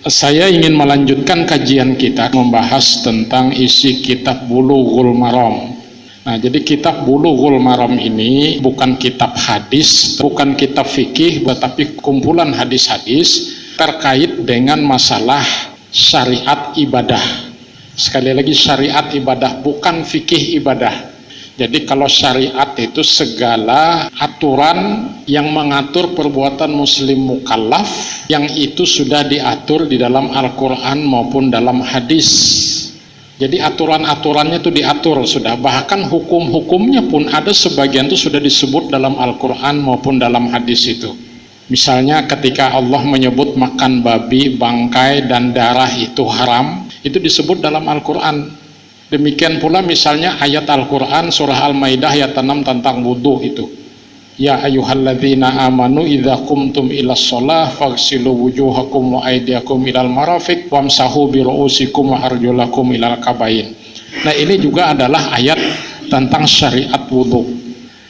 Saya ingin melanjutkan kajian kita membahas tentang isi kitab Bulughul Maram. Nah, jadi kitab Bulughul Maram ini bukan kitab hadis, bukan kitab fikih, tetapi kumpulan hadis-hadis terkait dengan masalah syariat ibadah. Sekali lagi, syariat ibadah, bukan fikih ibadah. Jadi kalau syariat itu segala aturan yang mengatur perbuatan muslim mukallaf yang itu sudah diatur di dalam Al-Quran maupun dalam hadis. Jadi aturan-aturannya itu diatur sudah, bahkan hukum-hukumnya pun ada sebagian itu sudah disebut dalam Al-Quran maupun dalam hadis itu. Misalnya ketika Allah menyebut makan babi, bangkai dan darah itu haram, itu disebut dalam Al-Quran. Demikian pula misalnya ayat Al-Quran surah Al-Maidah ayat 6 tentang wudhu itu. Ya ayyuhalladzina amanu idza qumtum ilas shalah faghsilu wujuhakum wa aydiyakum ilal marafiq wamsahu bi ru'usikum wa arjulakum ilal kabain. Nah, ini juga adalah ayat tentang syariat wudhu.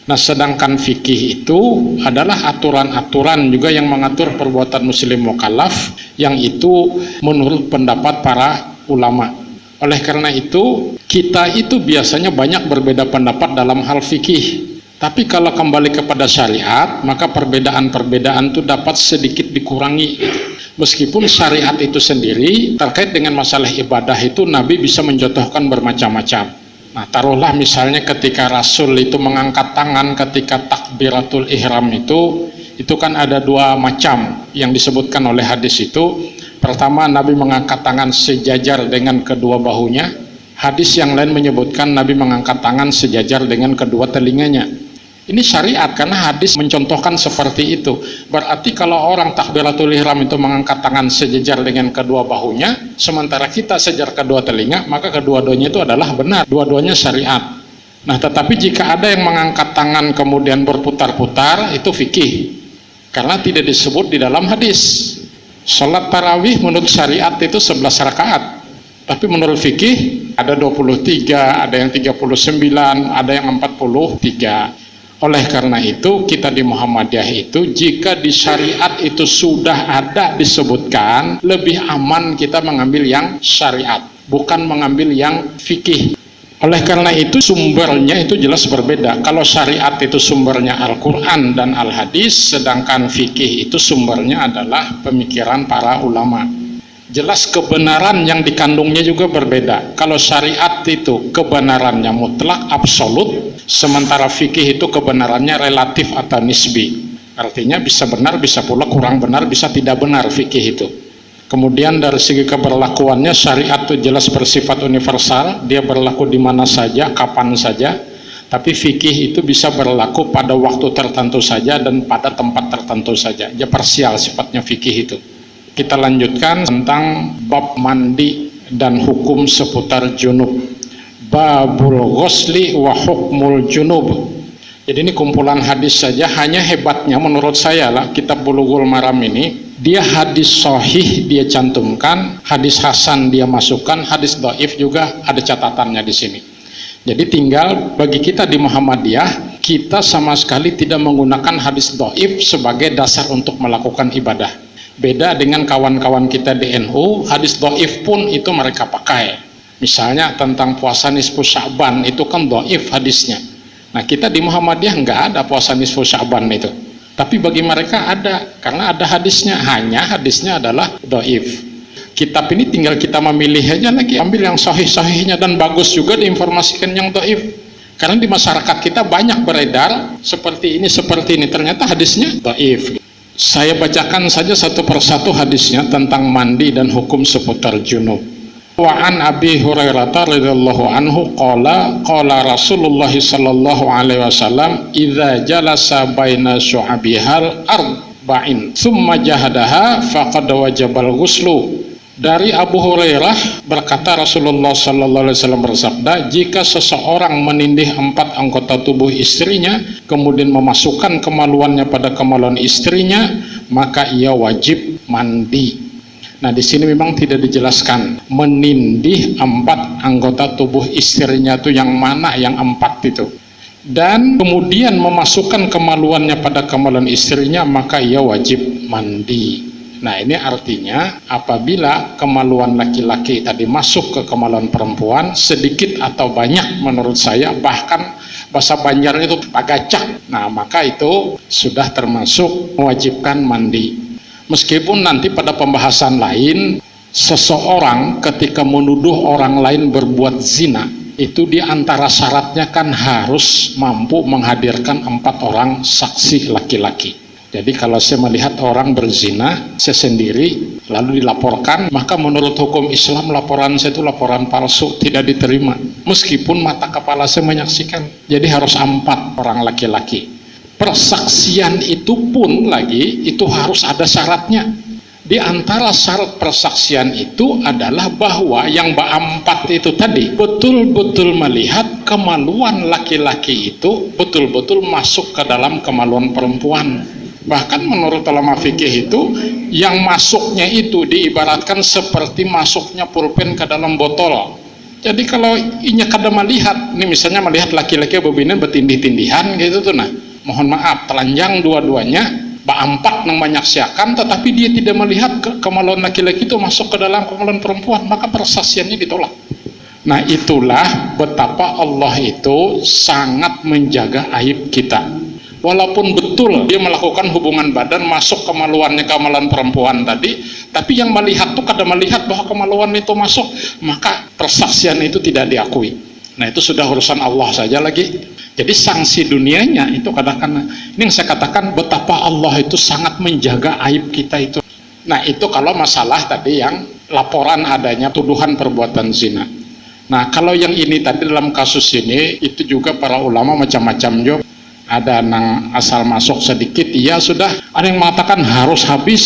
Nah, sedangkan fikih itu adalah aturan-aturan juga yang mengatur perbuatan muslim mukallaf yang itu menurut pendapat para ulama. Oleh karena itu, kita itu biasanya banyak berbeda pendapat dalam hal fikih. Tapi kalau kembali kepada syariat, maka perbedaan-perbedaan itu dapat sedikit dikurangi. Meskipun syariat itu sendiri terkait dengan masalah ibadah itu Nabi bisa mencontohkan bermacam-macam. Nah, taruhlah misalnya ketika Rasul itu mengangkat tangan ketika takbiratul ihram itu kan ada dua macam yang disebutkan oleh hadis itu. Pertama, Nabi mengangkat tangan sejajar dengan kedua bahunya. Hadis yang lain menyebutkan Nabi mengangkat tangan sejajar dengan kedua telinganya. Ini syariat karena hadis mencontohkan seperti itu. Berarti kalau orang takbiratul ihram itu mengangkat tangan sejajar dengan kedua bahunya, sementara kita sejajar kedua telinga, maka kedua-duanya itu adalah benar. Dua-duanya syariat. Nah, tetapi jika ada yang mengangkat tangan kemudian berputar-putar, itu fikih. Karena tidak disebut di dalam hadis. Salat tarawih menurut syariat itu 11 rakaat. Tapi menurut fikih ada 23, ada yang 39, ada yang 43. Oleh karena itu kita di Muhammadiyah itu jika di syariat itu sudah ada disebutkan, lebih aman kita mengambil yang syariat, bukan mengambil yang fikih. Oleh karena itu sumbernya itu jelas berbeda. Kalau syariat itu sumbernya Al-Quran dan Al-Hadis, sedangkan fikih itu sumbernya adalah pemikiran para ulama. Jelas kebenaran yang dikandungnya juga berbeda. Kalau syariat itu kebenarannya mutlak, absolut, sementara fikih itu kebenarannya relatif atau nisbi. Artinya bisa benar, bisa pula kurang benar, bisa tidak benar fikih itu. Kemudian dari segi keberlakuannya, syariat itu jelas bersifat universal, dia berlaku di mana saja, kapan saja. Tapi fikih itu bisa berlaku pada waktu tertentu saja dan pada tempat tertentu saja. Dia parsial sifatnya fikih itu. Kita lanjutkan tentang bab mandi dan hukum seputar junub. Babul ghusli wa hukmul junub. Jadi ini kumpulan hadis saja, hanya hebatnya menurut saya lah kitab Bulughul Maram ini, dia hadis sahih dia cantumkan, hadis hasan dia masukkan, hadis dhaif juga ada catatannya di sini. Jadi tinggal bagi kita di Muhammadiyah, kita sama sekali tidak menggunakan hadis dhaif sebagai dasar untuk melakukan ibadah. Beda dengan kawan-kawan kita di NU, hadis dhaif pun itu mereka pakai. Misalnya tentang puasa nisfu Sya'ban itu kan dhaif hadisnya. Nah, kita di Muhammadiyah nggak ada puasa nisfu Sya'ban itu. Tapi bagi mereka ada, karena ada hadisnya, hanya hadisnya adalah dhaif. Kitab ini tinggal kita memilih aja lagi, ambil yang sahih-sahihnya, dan bagus juga diinformasikan yang dhaif. Karena di masyarakat kita banyak beredar seperti ini, ternyata hadisnya dhaif. Saya bacakan saja satu persatu hadisnya tentang mandi dan hukum seputar junub. Wa an Abi Hurairah radhiyallahu anhu qala Rasulullah sallallahu alaihi wasallam idza jalasa baina syu'abihal arba'in thumma jahadaha faqad wajabal ghuslu. Dari Abu Hurairah berkata Rasulullah sallallahu alaihi wasallam bersabda, jika seseorang menindih 4 anggota tubuh istrinya kemudian memasukkan kemaluannya pada kemaluan istrinya, maka ia wajib mandi. Nah, di sini memang tidak dijelaskan menindih 4 anggota tubuh istrinya itu yang mana yang 4 itu. Dan kemudian memasukkan kemaluannya pada kemaluan istrinya, maka ia wajib mandi. Nah, ini artinya apabila kemaluan laki-laki tadi masuk ke kemaluan perempuan, sedikit atau banyak menurut saya, bahkan bahasa Banjar itu pagacak, nah maka itu sudah termasuk mewajibkan mandi. Meskipun nanti pada pembahasan lain, seseorang ketika menuduh orang lain berbuat zina, itu diantara syaratnya kan harus mampu menghadirkan 4 orang saksi laki-laki. Jadi kalau saya melihat orang berzina, saya sendiri lalu dilaporkan, maka menurut hukum Islam laporan saya itu laporan palsu, tidak diterima. Meskipun mata kepala saya menyaksikan. Jadi harus 4 orang laki-laki. Persaksian itu pun lagi, itu harus ada syaratnya. Di antara syarat persaksian itu adalah bahwa yang berempat itu tadi betul-betul melihat kemaluan laki-laki itu betul-betul masuk ke dalam kemaluan perempuan. Bahkan menurut ulama fikih itu yang masuknya itu diibaratkan seperti masuknya pulpen ke dalam botol. Jadi kalau inya kada melihat, ini misalnya melihat laki-laki berbina bertindih-tindihan gitu tuh, nah mohon maaf telanjang dua-duanya, berempat nang menyaksikan, tetapi dia tidak melihat kemaluan laki-laki itu masuk ke dalam kemaluan perempuan, maka persaksiannya ditolak. Nah itulah betapa Allah itu sangat menjaga aib kita. Walaupun betul dia melakukan hubungan badan masuk kemaluannya kemaluan perempuan tadi, tapi yang melihat tuh kada melihat bahwa kemaluan itu masuk, maka persaksian itu tidak diakui. Nah itu sudah urusan Allah saja lagi. Jadi sanksi dunianya itu kadang-kadang, ini yang saya katakan betapa Allah itu sangat menjaga aib kita itu. Nah itu kalau masalah tadi yang laporan adanya tuduhan perbuatan zina. Nah kalau yang ini tadi dalam kasus ini itu juga para ulama macam-macam juga. Ada nang asal masuk sedikit, iya sudah. Ada yang mengatakan harus habis.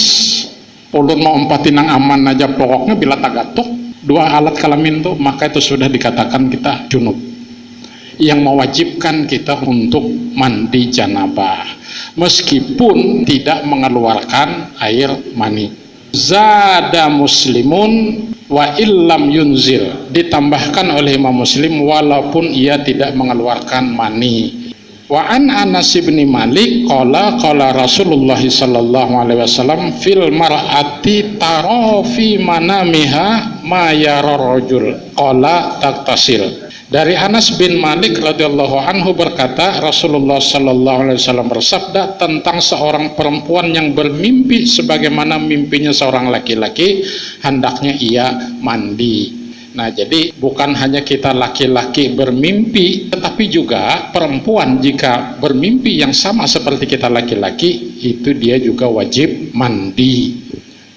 Ulun mau empatin nang aman aja, pokoknya bila tagatuk 2 alat kelamin tuh, maka itu sudah dikatakan kita junub. Yang mewajibkan kita untuk mandi janabah, meskipun tidak mengeluarkan air mani. Zada muslimun wa illam yunzil, ditambahkan oleh Imam Muslim walaupun ia tidak mengeluarkan mani. Wa an Anas bin Malik qala Rasulullah sallallahu alaihi wasallam fil mar'ati tara fi manamiha ma yara rajul qala taktasil. Dari Anas bin Malik radhiyallahu anhu berkata, Rasulullah sallallahu alaihi wasallam bersabda tentang seorang perempuan yang bermimpi sebagaimana mimpinya seorang laki-laki, hendaknya ia mandi. Nah jadi bukan hanya kita laki-laki bermimpi, tetapi juga perempuan jika bermimpi yang sama seperti kita laki-laki, itu dia juga wajib mandi.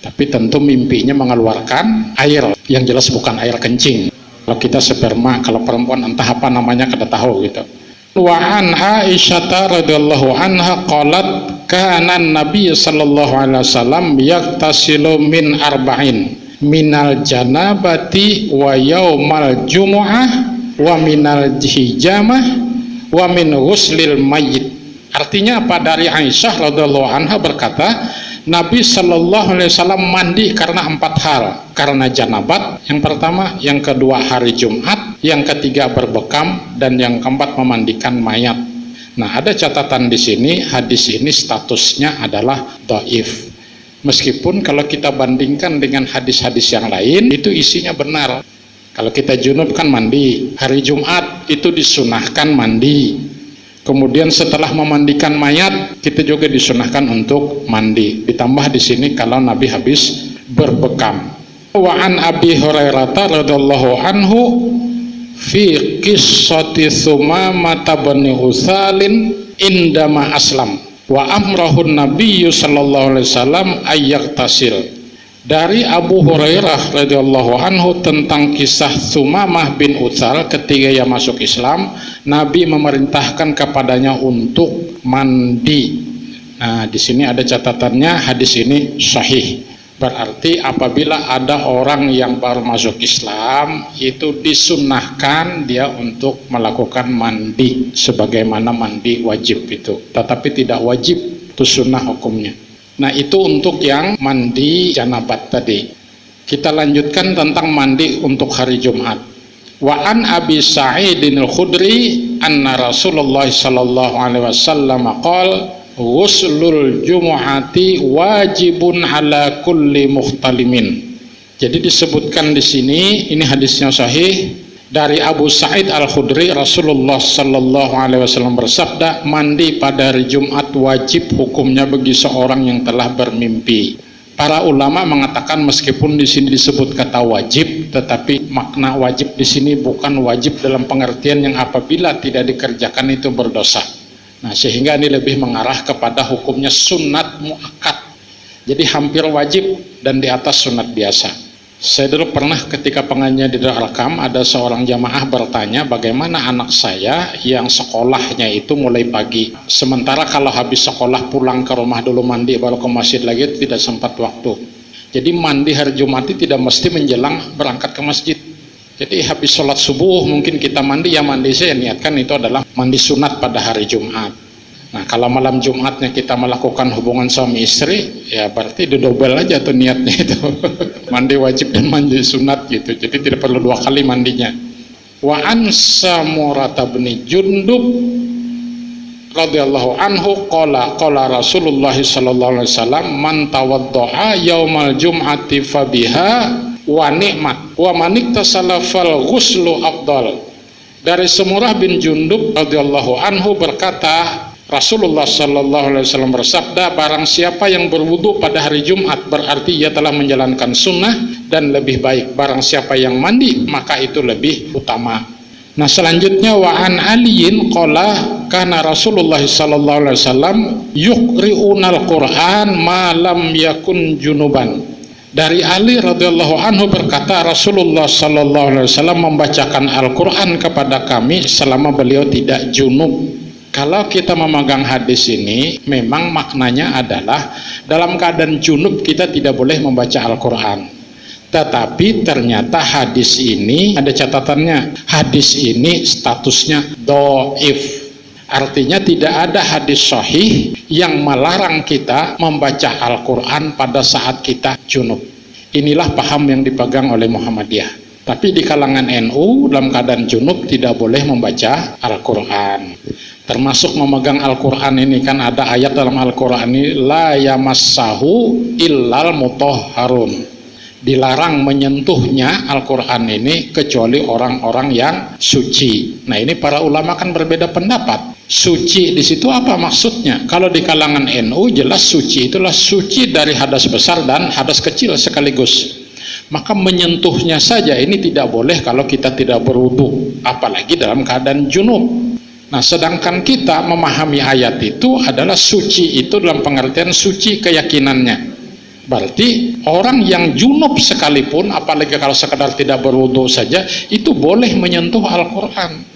Tapi tentu mimpinya mengeluarkan air, yang jelas bukan air kencing. Kalau kita sperma, kalau perempuan entah apa namanya kada tahu gitu. Wa an Aisyah radhiyallahu anha qalat kana Nabi sallallahu alaihi wasallam yaktasilu min arba'in minal janabati wa yaumal jumu'ah wa minal hijamah wa min ghuslil mayyit. Artinya apa? Dari Aisyah radhiyallahu anha berkata, Nabi sallallahu alaihi wasallam mandi karena 4 hal. Karena janabat yang pertama, yang kedua hari Jumat, yang ketiga berbekam, dan yang keempat memandikan mayat. Nah, ada catatan di sini, hadis ini statusnya adalah dhaif. Meskipun kalau kita bandingkan dengan hadis-hadis yang lain, itu isinya benar. Kalau kita junub kan mandi, hari Jumat itu disunahkan mandi. Kemudian setelah memandikan mayat, kita juga disunahkan untuk mandi. Ditambah di sini kalau Nabi habis berbekam. Wa an Abi Hurairah radhiyallahu anhu fi qissati Tsumamah bin Usalin indama aslam. Wa amrahun nabiyyu sallallahu alaihi wasallam ayyaktasil. Dari Abu Hurairah radhiyallahu anhu tentang kisah Tsumamah bin Utsal ketika ia masuk Islam, Nabi memerintahkan kepadanya untuk mandi. Nah, di sini ada catatannya, hadis ini sahih. Berarti apabila ada orang yang baru masuk Islam, itu disunnahkan dia untuk melakukan mandi sebagaimana mandi wajib itu, tetapi tidak wajib, itu sunnah hukumnya. Nah itu untuk yang mandi janabat tadi. Kita lanjutkan tentang mandi untuk hari Jumat. Wa an Abi Sa'idin al-Khudri anna Rasulullah sallallahu alaihi wasallam qala Ghuslul jumu'ati wajibun ala kulli muhtalimin. Jadi disebutkan di sini, ini hadisnya sahih dari Abu Sa'id Al-Khudri, Rasulullah sallallahu alaihi wasallam bersabda, mandi pada hari Jumat wajib hukumnya bagi seorang yang telah bermimpi. Para ulama mengatakan meskipun di sini disebut kata wajib, tetapi makna wajib di sini bukan wajib dalam pengertian yang apabila tidak dikerjakan itu berdosa. Nah, sehingga ini lebih mengarah kepada hukumnya sunat muakkad. Jadi hampir wajib dan di atas sunat biasa. Saya dulu pernah ketika pengajian di Darul Arkam, ada seorang jamaah bertanya bagaimana anak saya yang sekolahnya itu mulai pagi. Sementara kalau habis sekolah pulang ke rumah dulu mandi baru ke masjid lagi, tidak sempat waktu. Jadi mandi hari Jumat itu tidak mesti menjelang berangkat ke masjid. Jadi habis sholat subuh mungkin kita mandi, ya mandi saya niatkan itu adalah mandi sunat pada hari Jumat. Nah, kalau malam Jumatnya kita melakukan hubungan suami istri, ya berarti didobel aja tuh niatnya itu. Mandi wajib dan mandi sunat gitu. Jadi tidak perlu 2 kali mandinya. Wa an Samurah bin Jundub radhiyallahu anhu qala Rasulullah sallallahu alaihi wasallam man tawaddaa yaumal jum'ati fabiha wa ni'mat wa man iktasala fal ghuslu afdal. Dari Samurah bin Jundub radhiyallahu anhu berkata, Rasulullah sallallahu alaihi wasallam bersabda, barang siapa yang berwudu pada hari Jumat berarti ia telah menjalankan sunnah dan lebih baik. Barang siapa yang mandi maka itu lebih utama. Nah, selanjutnya wa an aliyin qala kana Rasulullah sallallahu alaihi wasallam yuqri'unal Qur'an ma lam yakun junuban. Dari Ali radhiyallahu anhu berkata, Rasulullah sallallahu alaihi wasallam membacakan Al-Qur'an kepada kami selama beliau tidak junub. Kalau kita memegang hadis ini, memang maknanya adalah dalam keadaan junub kita tidak boleh membaca Al-Quran. Tetapi ternyata hadis ini ada catatannya, hadis ini statusnya dhaif. Artinya tidak ada hadis sahih yang melarang kita membaca Al-Quran pada saat kita junub. Inilah paham yang dipegang oleh Muhammadiyah. Tapi di kalangan NU dalam keadaan junub tidak boleh membaca Al-Quran. Termasuk memegang Al-Quran ini, kan ada ayat dalam Al-Quran ini, la yamassahu illal mutahharun, dilarang menyentuhnya Al-Quran ini kecuali orang-orang yang suci. Nah, ini para ulama kan berbeda pendapat. Suci di situ apa maksudnya? Kalau di kalangan NU jelas suci itulah suci dari hadas besar dan hadas kecil sekaligus. Maka menyentuhnya saja ini tidak boleh kalau kita tidak berwudu, apalagi dalam keadaan junub. Nah, sedangkan kita memahami ayat itu adalah suci itu dalam pengertian suci keyakinannya. Berarti orang yang junub sekalipun, apalagi kalau sekadar tidak berwudu saja, itu boleh menyentuh Al-Quran.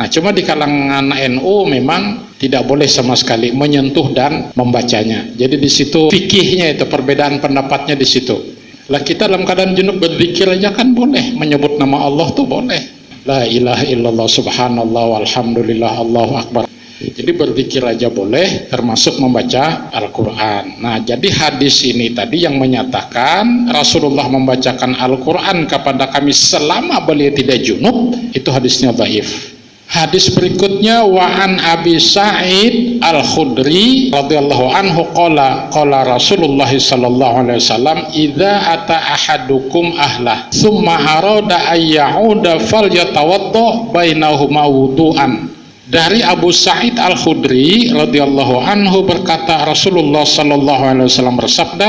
Nah, cuma di kalangan NU memang tidak boleh sama sekali menyentuh dan membacanya. Jadi di situ fikihnya itu, perbedaan pendapatnya di situ. Lah kita dalam keadaan junub berzikir aja kan boleh, menyebut nama Allah tuh boleh. La ilaha illallah subhanallah walhamdulillah Allahu akbar. Jadi berzikir aja boleh, termasuk membaca Al-Quran. Nah, jadi hadis ini tadi yang menyatakan Rasulullah membacakan Al-Quran kepada kami selama beliau tidak junub, itu hadisnya dhaif. Hadis berikutnya wa an Abi Sa'id Al-Khudri radhiyallahu anhu qala Rasulullah sallallahu alaihi wasallam idza ata ahadukum ahlah thumma arada ay ya'uda falyatawadda bainahuma wudu'an. Dari Abu Sa'id Al-Khudri radhiyallahu anhu berkata, Rasulullah sallallahu alaihi wasallam bersabda,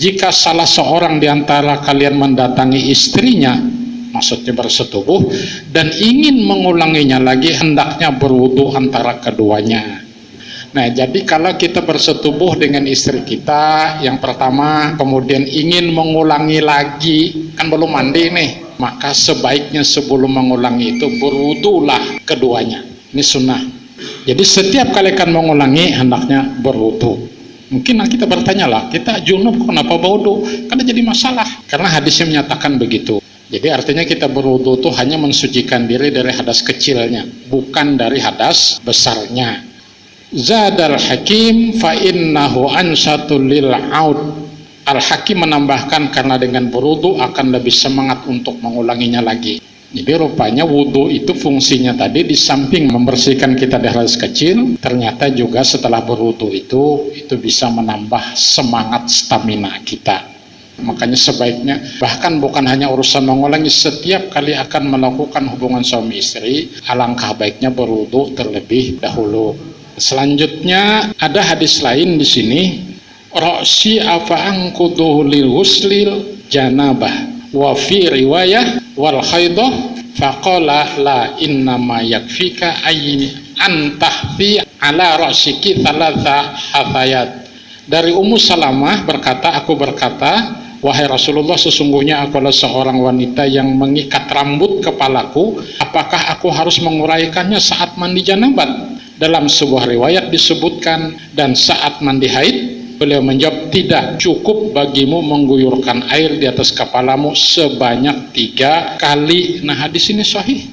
jika salah seorang di antara kalian mendatangi istrinya, maksudnya bersetubuh, dan ingin mengulanginya lagi, hendaknya berwudu antara keduanya. Nah, jadi kalau kita bersetubuh dengan istri kita yang pertama, kemudian ingin mengulangi lagi, kan belum mandi nih, maka sebaiknya sebelum mengulangi itu berwudulah keduanya. Ini sunnah. Jadi setiap kali kan mengulangi, hendaknya berwudu. Mungkin kita bertanya lah, kita junub kenapa berwudu? Karena jadi masalah, karena hadisnya menyatakan begitu. Jadi artinya kita berwudu itu hanya mensucikan diri dari hadas kecilnya, bukan dari hadas besarnya. Zadal Hakim fa innahu ansatul lil aud. Al Hakim menambahkan karena dengan berwudu akan lebih semangat untuk mengulanginya lagi. Jadi rupanya wudhu itu fungsinya tadi di samping membersihkan kita dari hadas kecil, ternyata juga setelah berwudhu itu bisa menambah semangat stamina kita. Makanya sebaiknya bahkan bukan hanya urusan mengulangi, setiap kali akan melakukan hubungan suami istri, alangkah baiknya berwudhu terlebih dahulu. Selanjutnya ada hadis lain di sini, Roksi afa'angkuduhu lil huslil janabah wa fi riwayah wal khaidah faqala la innama yakfika ayni antahfi ala ra'siki thalatha hathayat. Dari Ummu Salamah aku berkata, wahai Rasulullah, sesungguhnya aku adalah seorang wanita yang mengikat rambut kepalaku, apakah aku harus menguraikannya saat mandi janabat? Dalam sebuah riwayat disebutkan, dan saat mandi haid. Beliau menjawab, tidak, cukup bagimu mengguyurkan air di atas kepalamu sebanyak 3 kali. Nah, hadis ini sahih.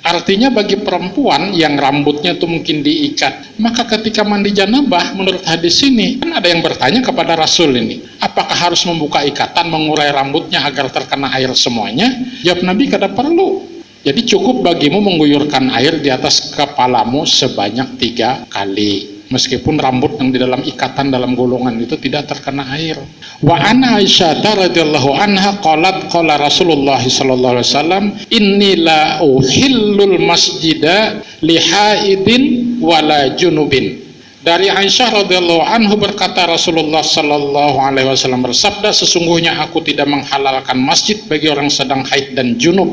Artinya bagi perempuan yang rambutnya itu mungkin diikat, maka ketika mandi janabah, menurut hadis ini, kan ada yang bertanya kepada Rasul ini, apakah harus membuka ikatan, mengurai rambutnya agar terkena air semuanya? Jawab Nabi, kada perlu. Jadi cukup bagimu mengguyurkan air di atas kepalamu sebanyak 3 kali. Meskipun rambut yang di dalam ikatan dalam golongan itu tidak terkena air. Wa ana Aisyah radhiyallahu anha qalat qala Rasulullah sallallahu alaihi wasallam inni la uhillul masjida li haidin wala junubin. Dari Aisyah radhiyallahu anhu berkata, Rasulullah sallallahu alaihi wasallam bersabda, sesungguhnya aku tidak menghalalkan masjid bagi orang sedang haid dan junub.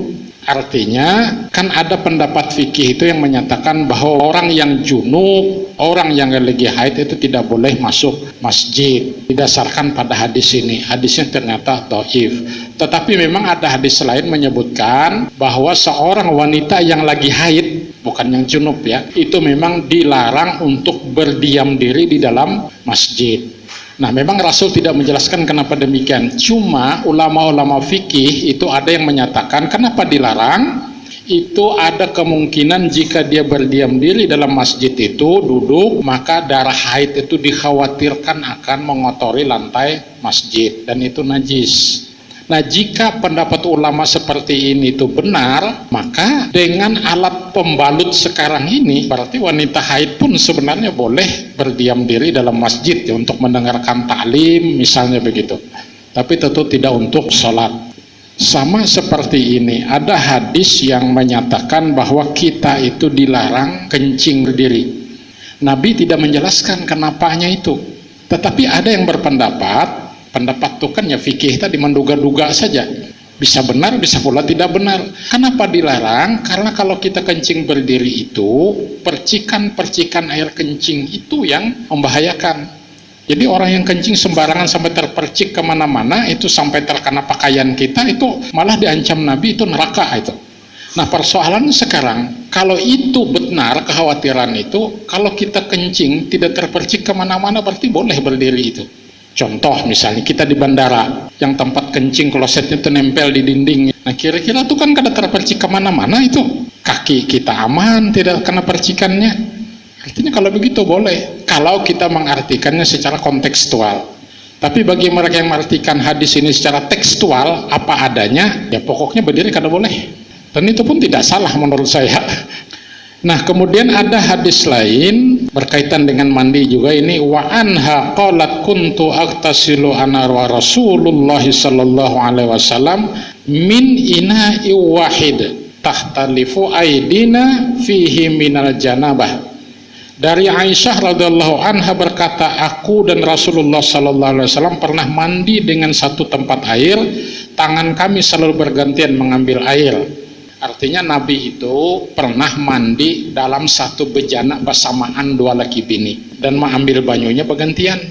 Artinya kan ada pendapat fikih itu yang menyatakan bahwa orang yang junub, orang yang lagi haid itu tidak boleh masuk masjid, didasarkan pada hadis ini. Hadisnya ternyata dhaif. Tetapi memang ada hadis lain menyebutkan bahwa seorang wanita yang lagi haid, bukan yang junub ya, itu memang dilarang untuk berdiam diri di dalam masjid. Nah, memang Rasul tidak menjelaskan kenapa demikian. Cuma ulama-ulama fikih itu ada yang menyatakan kenapa dilarang. Itu ada kemungkinan jika dia berdiam diri dalam masjid itu, duduk, maka darah haid itu dikhawatirkan akan mengotori lantai masjid, dan itu najis. Nah, jika pendapat ulama seperti ini itu benar, maka dengan alat pembalut sekarang ini, berarti wanita haid pun sebenarnya boleh berdiam diri dalam masjid ya, untuk mendengarkan ta'lim misalnya begitu. Tapi tentu tidak untuk sholat. Sama seperti ini, ada hadis yang menyatakan bahwa kita itu dilarang kencing berdiri. Nabi tidak menjelaskan kenapanya itu. Tetapi ada yang berpendapat, pendapat itu kan ya fikih tadi menduga-duga saja, bisa benar bisa pula tidak benar. Kenapa dilarang? Karena kalau kita kencing berdiri itu, percikan-percikan air kencing itu yang membahayakan. Jadi orang yang kencing sembarangan sampai terpercik kemana-mana, itu sampai terkena pakaian kita, itu malah diancam Nabi, itu neraka itu. Nah, persoalan sekarang, kalau itu benar kekhawatiran itu, kalau kita kencing tidak terpercik kemana-mana, berarti boleh berdiri itu. Contoh misalnya kita di bandara, yang tempat kencing klosetnya itu nempel di dinding. Nah, kira-kira itu kan kada terpercik kemana-mana itu. Kaki kita aman, tidak kena percikannya. Artinya kalau begitu boleh, kalau kita mengartikannya secara kontekstual. Tapi bagi mereka yang mengartikan hadis ini secara tekstual, apa adanya, ya pokoknya berdiri kada boleh. Dan itu pun tidak salah menurut saya. Nah, kemudian ada hadis lain berkaitan dengan mandi juga ini, wa anha qalat kuntu aghtasilu ana wa Rasulullah sallallahu alaihi wasallam min ina'i wahid tahtalifu aidina fihi minal janabah. Dari Aisyah radhiyallahu anha berkata, aku dan Rasulullah sallallahu alaihi wasallam pernah mandi dengan satu tempat air, tangan kami selalu bergantian mengambil air. Artinya Nabi itu pernah mandi dalam satu bejana bersamaan 2 laki bini dan mengambil banyunya bergantian.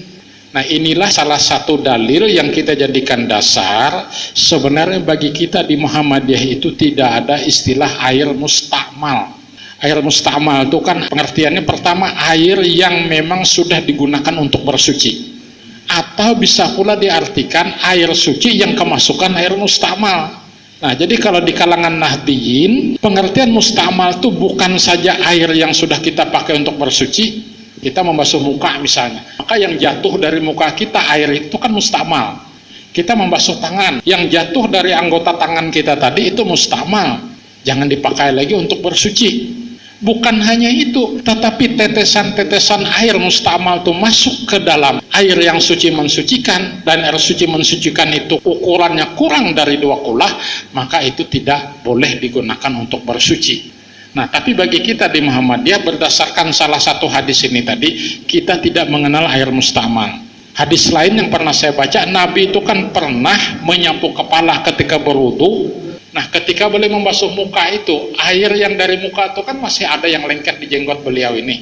Nah, inilah salah satu dalil yang kita jadikan dasar. Sebenarnya bagi kita di Muhammadiyah itu tidak ada istilah air mustakmal. Air mustakmal itu kan pengertiannya pertama air yang memang sudah digunakan untuk bersuci, atau bisa pula diartikan air suci yang kemasukan air mustakmal. Nah, jadi kalau di kalangan Nahdiyin, pengertian mustakmal itu bukan saja air yang sudah kita pakai untuk bersuci, kita membasuh muka misalnya, maka yang jatuh dari muka kita air itu kan mustakmal. Kita membasuh tangan, yang jatuh dari anggota tangan kita tadi itu mustakmal. jangan dipakai lagi untuk bersuci. Bukan hanya itu, tetapi tetesan-tetesan air mustamal itu masuk ke dalam air yang suci mensucikan, dan air suci mensucikan itu ukurannya kurang dari 2 kulah, maka itu tidak boleh digunakan untuk bersuci. Nah, tapi bagi kita di Muhammadiyah, berdasarkan salah satu hadis ini tadi, kita tidak mengenal air mustamal. Hadis lain yang pernah saya baca, Nabi itu kan pernah menyapu kepala ketika berwudu. Nah, ketika boleh membasuh muka itu, air yang dari muka itu kan masih ada yang lengket di jenggot beliau ini.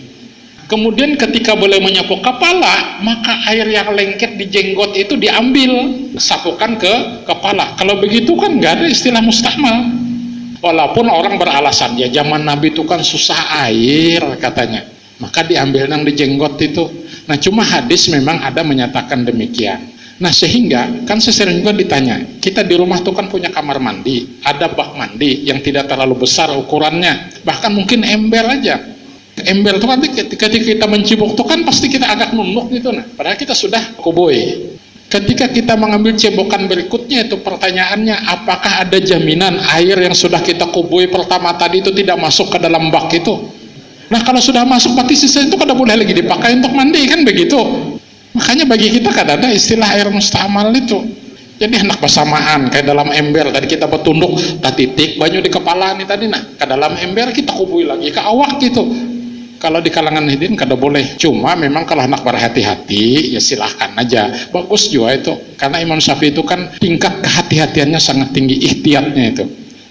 Kemudian ketika boleh menyapu kepala, maka air yang lengket di jenggot itu diambil, sapukan ke kepala. Kalau begitu kan nggak ada istilah mustamal. Walaupun orang beralasan, ya zaman Nabi itu kan susah air katanya, maka diambil yang di jenggot itu. Nah, cuma hadis memang ada menyatakan demikian. Nah, sehingga kan sesering juga ditanya, kita di rumah tuh kan punya kamar mandi, ada bak mandi yang tidak terlalu besar ukurannya, bahkan mungkin ember aja. Ember itu kan ketika kita mencibuk tuh kan pasti kita agak nunuk gitu, nah padahal kita sudah kuboi. Ketika kita mengambil cebokan berikutnya, itu pertanyaannya, apakah ada jaminan air yang sudah kita kuboi pertama tadi itu tidak masuk ke dalam bak itu? Nah, kalau sudah masuk, berarti sisa itu kada boleh lagi dipakai untuk mandi, kan begitu. Makanya bagi kita kan ada istilah air mustamal itu. Jadi hendak bersamaan kayak dalam ember tadi kita bertunduk, tak titik banyu di kepala nih tadi, nah ke dalam ember kita kubui lagi ke awak gitu. Kalau di kalangan hidin kada boleh. Cuma memang kalau hendak berhati-hati ya silahkan aja, bagus juga itu. Karena Imam Syafi'i itu kan tingkat kehati-hatiannya sangat tinggi, ihtiyatnya itu.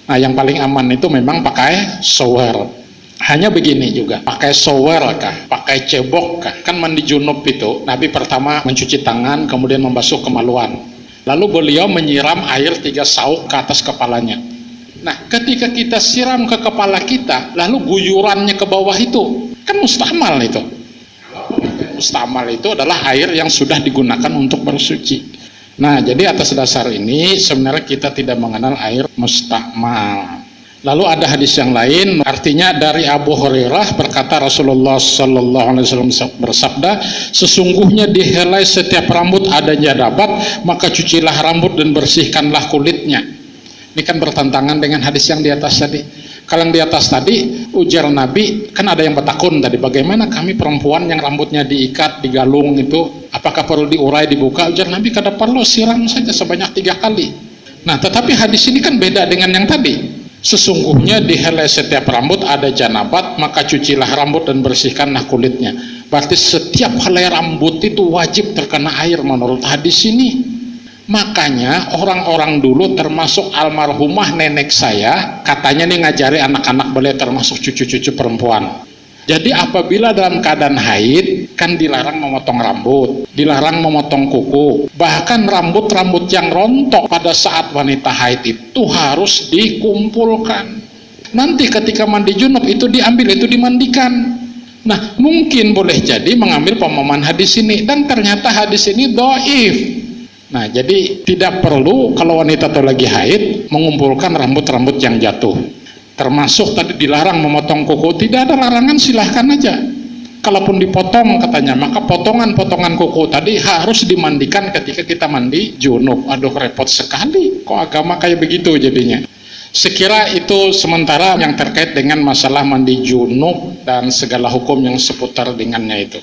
Nah, yang paling aman itu memang pakai shower. Hanya begini juga, pakai shower kah, pakai cebok kah? Kan mandi junub itu, Nabi pertama mencuci tangan, kemudian membasuh kemaluan. Lalu beliau menyiram air 3 sauk ke atas kepalanya. Nah, ketika kita siram ke kepala kita, lalu guyurannya ke bawah itu, kan mustamal itu. Mustamal itu adalah air yang sudah digunakan untuk bersuci. Nah, jadi atas dasar ini sebenarnya kita tidak mengenal air mustamal. Lalu ada hadis yang lain, artinya dari Abu Hurairah berkata Rasulullah Sallallahu Alaihi Wasallam bersabda, sesungguhnya di helai setiap rambut ada jadabat, maka cucilah rambut dan bersihkanlah kulitnya. Ini kan bertentangan dengan hadis yang di atas tadi. Kalau yang di atas tadi, ujar Nabi, kan ada yang bertakun tadi, bagaimana kami perempuan yang rambutnya diikat, digalung itu, apakah perlu diurai, dibuka? Ujar Nabi, kada perlu, siram saja sebanyak 3 kali. Nah, tetapi hadis ini kan beda dengan yang tadi. Sesungguhnya di helai setiap rambut ada janabat, maka cucilah rambut dan bersihkanlah kulitnya. Berarti setiap helai rambut itu wajib terkena air menurut hadis ini. Makanya orang-orang dulu termasuk almarhumah nenek saya, katanya nih ngajari anak-anak beliau termasuk cucu-cucu perempuan. Jadi apabila dalam keadaan haid, kan dilarang memotong rambut, dilarang memotong kuku. Bahkan rambut-rambut yang rontok pada saat wanita haid itu harus dikumpulkan. Nanti ketika mandi junub itu diambil, itu dimandikan. Nah, mungkin boleh jadi mengambil pemahaman hadis ini, dan ternyata hadis ini dhaif. Nah, jadi tidak perlu kalau wanita itu lagi haid mengumpulkan rambut-rambut yang jatuh. Termasuk tadi dilarang memotong kuku, tidak ada larangan, silahkan aja. Kalaupun dipotong katanya, maka potongan-potongan kuku tadi harus dimandikan ketika kita mandi junub. Aduh, repot sekali, kok agama kayak begitu jadinya. Sekira itu sementara yang terkait dengan masalah mandi junub dan segala hukum yang seputar dengannya itu.